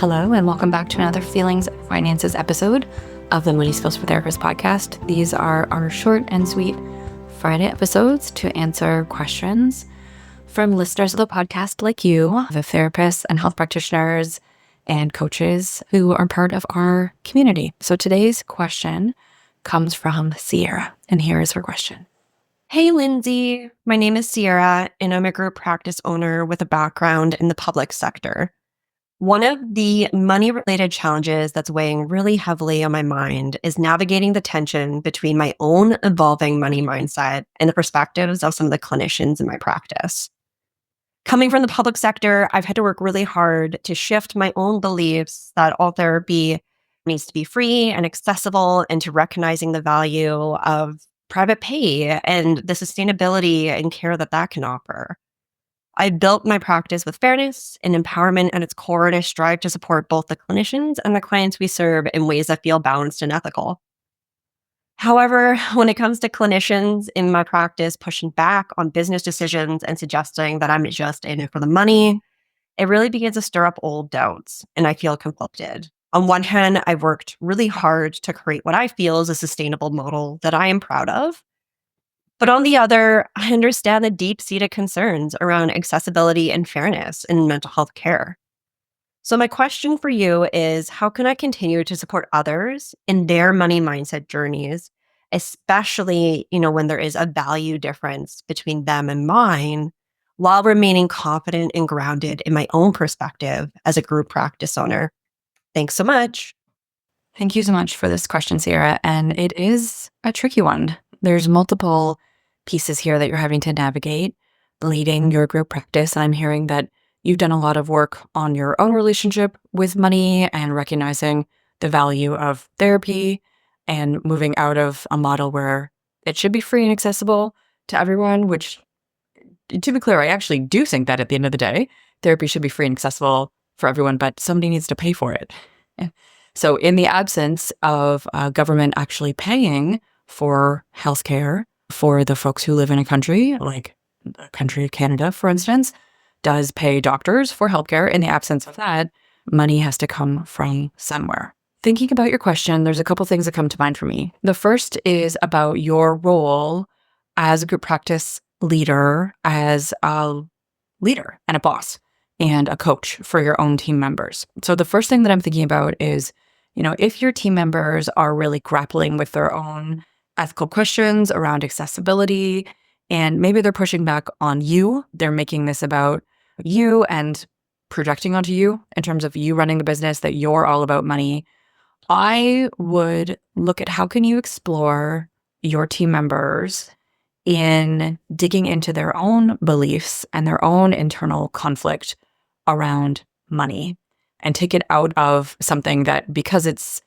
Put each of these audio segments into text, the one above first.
Hello, and welcome back to another Feelings and Finances episode of the Money Skills for Therapists podcast. These are our short and sweet Friday episodes to answer questions from listeners of the podcast like you, the therapists and health practitioners and coaches who are part of our community. So today's question comes from Cierra, and here is her question. Hey, Linzy. My name is Cierra, and I'm a group practice owner with a background in the public sector. One of the money-related challenges that's weighing really heavily on my mind is navigating the tension between my own evolving money mindset and the perspectives of some of the clinicians in my practice. Coming from the public sector, I've had to work really hard to shift my own beliefs that all therapy needs to be free and accessible, and to recognizing the value of private pay and the sustainability and care that can offer. I built my practice with fairness and empowerment at its core, and I strive to support both the clinicians and the clients we serve in ways that feel balanced and ethical. However, when it comes to clinicians in my practice pushing back on business decisions and suggesting that I'm just in it for the money, it really begins to stir up old doubts, and I feel conflicted. On one hand, I've worked really hard to create what I feel is a sustainable model that I am proud of. But on the other, I understand the deep-seated concerns around accessibility and fairness in mental health care. So my question for you is, how can I continue to support others in their money mindset journeys, especially, when there is a value difference between them and mine, while remaining confident and grounded in my own perspective as a group practice owner? Thanks so much. Thank you so much for this question, Cierra. And it is a tricky one. There's multiple pieces here that you're having to navigate leading your group practice. I'm hearing that you've done a lot of work on your own relationship with money and recognizing the value of therapy and moving out of a model where it should be free and accessible to everyone, which, to be clear, I actually do think that at the end of the day, therapy should be free and accessible for everyone, but somebody needs to pay for it. So in the absence of government actually paying for healthcare for the folks who live in a country, like the country of Canada, for instance, does pay doctors for healthcare. In the absence of that, money has to come from somewhere. Thinking about your question, there's a couple things that come to mind for me. The first is about your role as a group practice leader, as a leader and a boss and a coach for your own team members. So the first thing that I'm thinking about is, if your team members are really grappling with their own ethical questions around accessibility, and maybe they're pushing back on you, they're making this about you and projecting onto you in terms of you running the business, that you're all about money, I would look at how can you explore your team members in digging into their own beliefs and their own internal conflict around money, and take it out of something that, because it's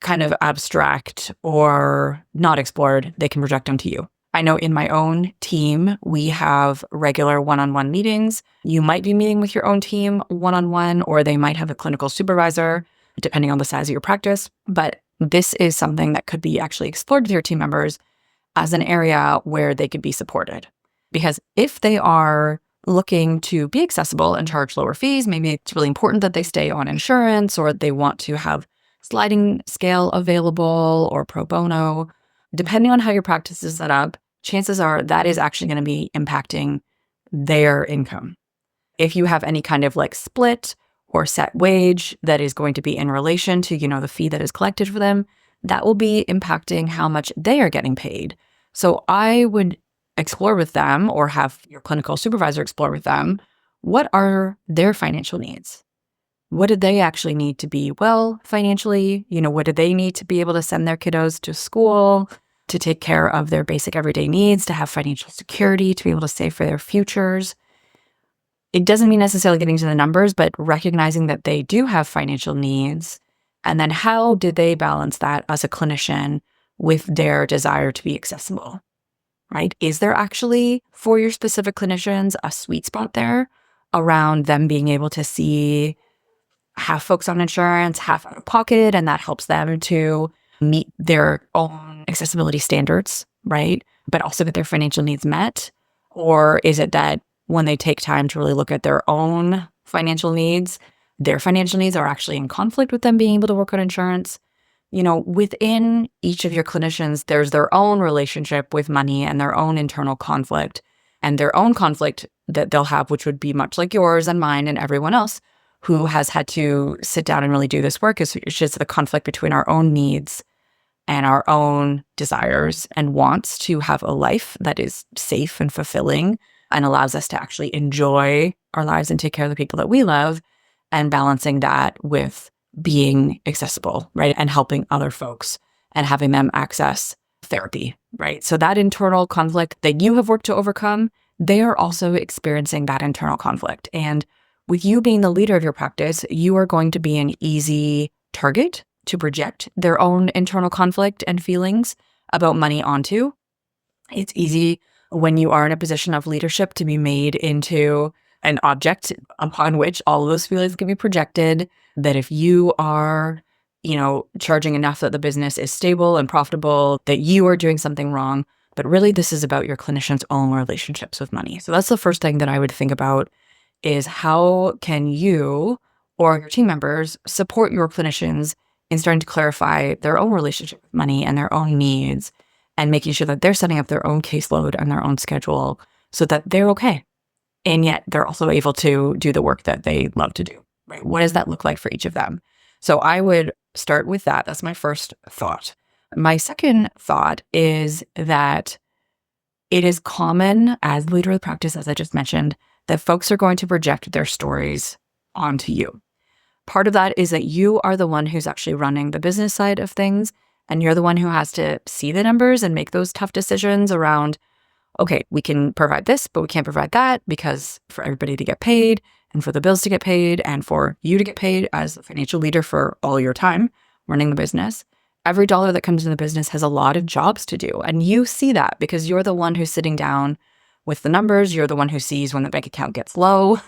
kind of abstract or not explored, they can project onto you. I know in my own team, we have regular one-on-one meetings. You might be meeting with your own team one-on-one, or they might have a clinical supervisor, depending on the size of your practice. But this is something that could be actually explored with your team members as an area where they could be supported. Because if they are looking to be accessible and charge lower fees, maybe it's really important that they stay on insurance, or they want to have sliding scale available or pro bono, depending on how your practice is set up, chances are that is actually going to be impacting their income. If you have any kind of split or set wage that is going to be in relation to, the fee that is collected for them, that will be impacting how much they are getting paid. So I would explore with them, or have your clinical supervisor explore with them, what are their financial needs? What do they actually need to be well financially? What do they need to be able to send their kiddos to school, to take care of their basic everyday needs, to have financial security, to be able to save for their futures? It doesn't mean necessarily getting to the numbers, but recognizing that they do have financial needs. And then how do they balance that as a clinician with their desire to be accessible, right? Is there actually, for your specific clinicians, a sweet spot there around them being able to see half folks on insurance, half out of pocket, and that helps them to meet their own accessibility standards, right? But also get their financial needs met? Or is it that when they take time to really look at their own financial needs, their financial needs are actually in conflict with them being able to work on insurance. Within each of your clinicians, there's their own relationship with money and their own internal conflict and their own conflict that they'll have, which would be much like yours and mine and everyone else who has had to sit down and really do this work. It's just the conflict between our own needs and our own desires and wants to have a life that is safe and fulfilling and allows us to actually enjoy our lives and take care of the people that we love, and balancing that with being accessible, right? And helping other folks and having them access therapy, right? So that internal conflict that you have worked to overcome, they are also experiencing that internal conflict. And with you being the leader of your practice, you are going to be an easy target to project their own internal conflict and feelings about money onto. It's easy when you are in a position of leadership to be made into an object upon which all of those feelings can be projected. That if you are, charging enough that the business is stable and profitable, that you are doing something wrong. But really, this is about your clinician's own relationships with money. So that's the first thing that I would think about is how can you or your team members support your clinicians in starting to clarify their own relationship with money and their own needs and making sure that they're setting up their own caseload and their own schedule so that they're okay. And yet they're also able to do the work that they love to do, right? What does that look like for each of them? So I would start with that. That's my first thought. My second thought is that it is common as leader of the practice, as I just mentioned, that folks are going to project their stories onto you. Part of that is that you are the one who's actually running the business side of things, and you're the one who has to see the numbers and make those tough decisions around, okay, we can provide this, but we can't provide that because for everybody to get paid and for the bills to get paid and for you to get paid as a financial leader for all your time running the business, every dollar that comes in the business has a lot of jobs to do. And you see that because you're the one who's sitting down with the numbers. You're the one who sees when the bank account gets low.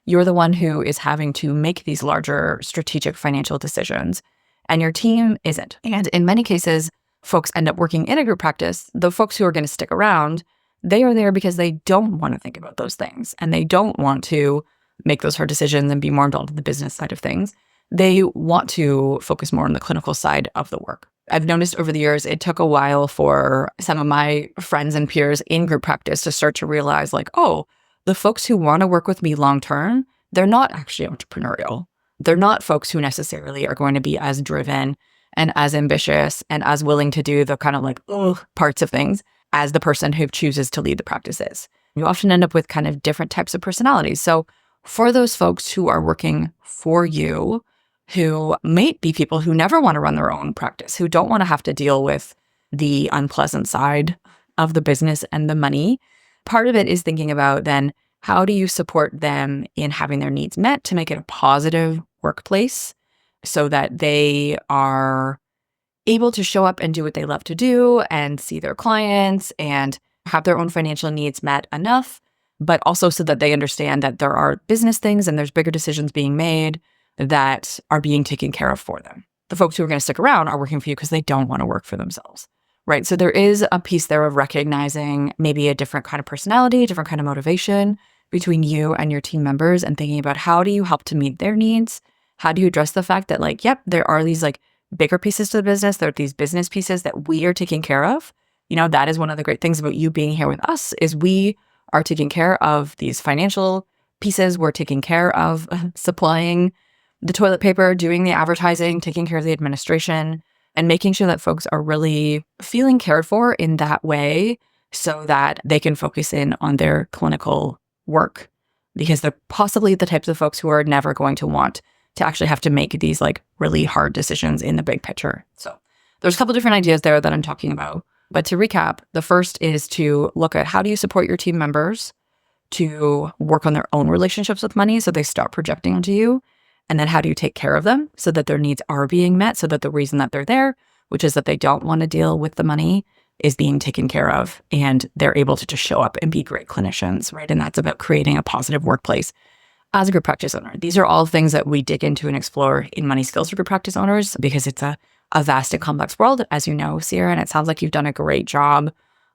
You're the one who is having to make these larger strategic financial decisions, and your team isn't. And in many cases, folks end up working in a group practice. The folks who are going to stick around, they are there because they don't want to think about those things, and they don't want to make those hard decisions and be more involved in the business side of things. They want to focus more on the clinical side of the work. I've noticed over the years, it took a while for some of my friends and peers in group practice to start to realize the folks who want to work with me long-term, they're not actually entrepreneurial. They're not folks who necessarily are going to be as driven and as ambitious and as willing to do the kind of parts of things as the person who chooses to lead the practices. You often end up with kind of different types of personalities. So for those folks who are working for you, who might be people who never want to run their own practice, who don't want to have to deal with the unpleasant side of the business and the money, part of it is thinking about then how do you support them in having their needs met to make it a positive workplace so that they are able to show up and do what they love to do and see their clients and have their own financial needs met enough, but also so that they understand that there are business things and there's bigger decisions being made that are being taken care of for them. The folks who are going to stick around are working for you because they don't want to work for themselves, right? So there is a piece there of recognizing maybe a different kind of personality, a different kind of motivation between you and your team members and thinking about how do you help to meet their needs? How do you address the fact that there are these bigger pieces to the business. There are these business pieces that we are taking care of. That is one of the great things about you being here with us is we are taking care of these financial pieces. We're taking care of supplying the toilet paper, doing the advertising, taking care of the administration, and making sure that folks are really feeling cared for in that way so that they can focus in on their clinical work, because they're possibly the types of folks who are never going to want to actually have to make these really hard decisions in the big picture. So there's a couple different ideas there that I'm talking about. But to recap, the first is to look at how do you support your team members to work on their own relationships with money so they stop projecting onto you. And then how do you take care of them so that their needs are being met, so that the reason that they're there, which is that they don't want to deal with the money, is being taken care of and they're able to just show up and be great clinicians, right? And that's about creating a positive workplace as a group practice owner. These are all things that we dig into and explore in Money Skills for Group Practice Owners because it's a vast and complex world, as you know, Cierra, and it sounds like you've done a great job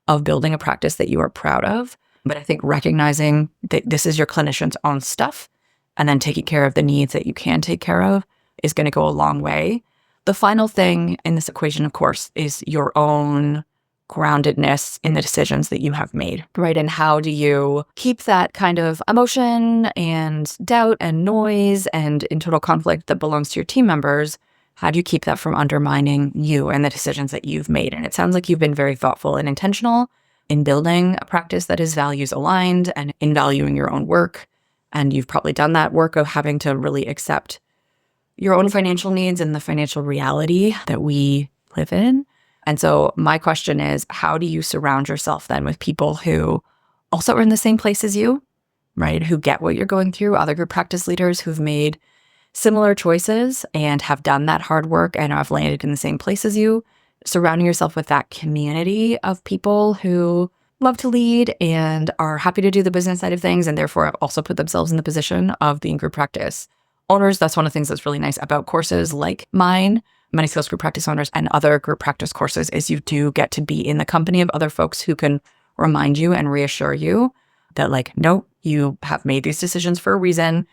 of building a practice that you are proud of. But I think recognizing that this is your clinician's own stuff and then taking care of the needs that you can take care of is going to go a long way. The final thing in this equation, of course, is your own groundedness in the decisions that you have made, right? And how do you keep that kind of emotion and doubt and noise and internal conflict that belongs to your team members? How do you keep that from undermining you and the decisions that you've made? And it sounds like you've been very thoughtful and intentional in building a practice that is values aligned and in valuing your own work. And you've probably done that work of having to really accept your own financial needs and the financial reality that we live in. And so my question is, how do you surround yourself then with people who also are in the same place as you, right? Who get what you're going through, other group practice leaders who've made similar choices and have done that hard work and have landed in the same place as you, surrounding yourself with that community of people who love to lead and are happy to do the business side of things and therefore have also put themselves in the position of being group practice owners. That's one of the things that's really nice about courses like mine, Many Skills Group Practice Owners, and other group practice courses is you do get to be in the company of other folks who can remind you and reassure you that like, no, you have made these decisions for a reason.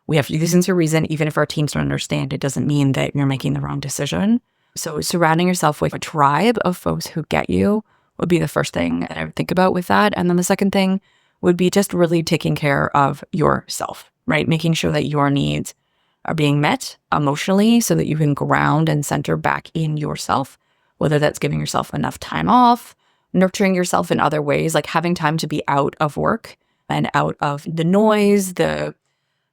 We have reasons for a reason. Even if our teams don't understand, it doesn't mean that you're making the wrong decision. So surrounding yourself with a tribe of folks who get you would be the first thing that I would think about with that. And then the second thing would be just really taking care of yourself, right? Making sure that your needs are being met emotionally so that you can ground and center back in yourself, whether that's giving yourself enough time off, nurturing yourself in other ways, like having time to be out of work and out of the noise, the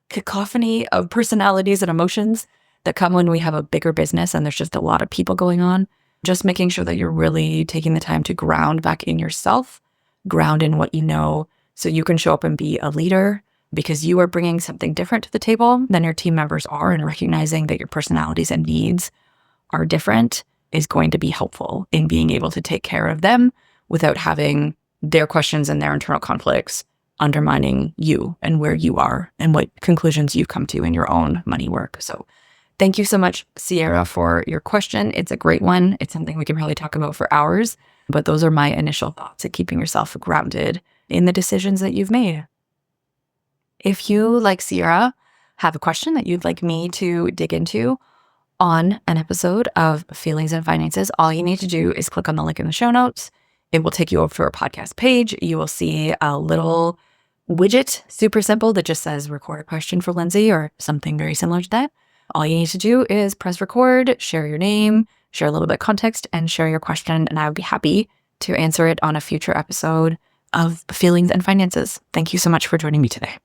cacophony of personalities and emotions that come when we have a bigger business and there's just a lot of people going on. Just making sure that you're really taking the time to ground back in yourself, ground in what you know, so you can show up and be a leader because you are bringing something different to the table than your team members are, and recognizing that your personalities and needs are different is going to be helpful in being able to take care of them without having their questions and their internal conflicts undermining you and where you are and what conclusions you've come to in your own money work. So thank you so much, Cierra, for your question. It's a great one. It's something we can probably talk about for hours, but those are my initial thoughts at keeping yourself grounded in the decisions that you've made. If you, like Cierra, have a question that you'd like me to dig into on an episode of Feelings and Finances, all you need to do is click on the link in the show notes. It will take you over to our podcast page. You will see a little widget, super simple, that just says record a question for Linzy or something very similar to that. All you need to do is press record, share your name, share a little bit of context, and share your question. And I would be happy to answer it on a future episode of Feelings and Finances. Thank you so much for joining me today.